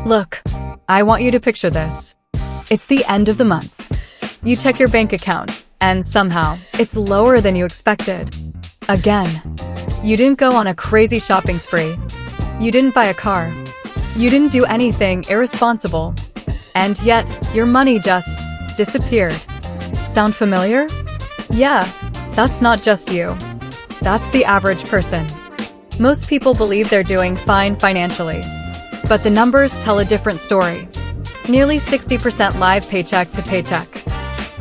Look, I want you to picture this. It's the end of the month. You check your bank account, and somehow, it's lower than you expected. Again. You didn't go on a crazy shopping spree. You didn't buy a car. You didn't do anything irresponsible. And yet, your money just disappeared. Sound familiar? Yeah, that's not just you. That's the average person. Most people believe they're doing fine financially. But the numbers tell a different story. Nearly 60% live paycheck to paycheck.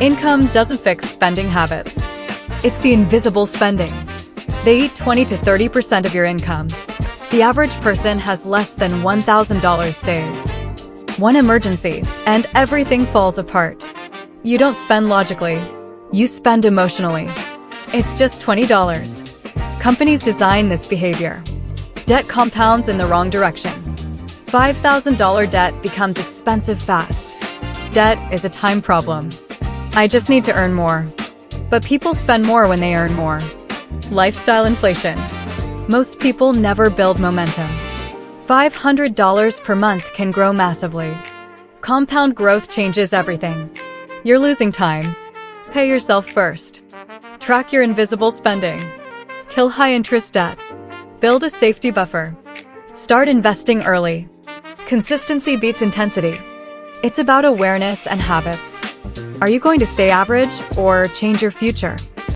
Income doesn't fix spending habits. It's the invisible spending. They eat 20 to 30% of your income. The average person has less than $1,000 saved. One emergency, and everything falls apart. You don't spend logically. You spend emotionally. It's just $20. Companies design this behavior. Debt compounds in the wrong direction. $5,000 debt becomes expensive fast. Debt is a time problem. I just need to earn more. But people spend more when they earn more. Lifestyle inflation. Most people never build momentum. $500 per month can grow massively. Compound growth changes everything. You're losing time. Pay yourself first. Track your invisible spending. Kill high-interest debt. Build a safety buffer. Start investing early. Consistency beats intensity. It's about awareness and habits. Are you going to stay average or change your future?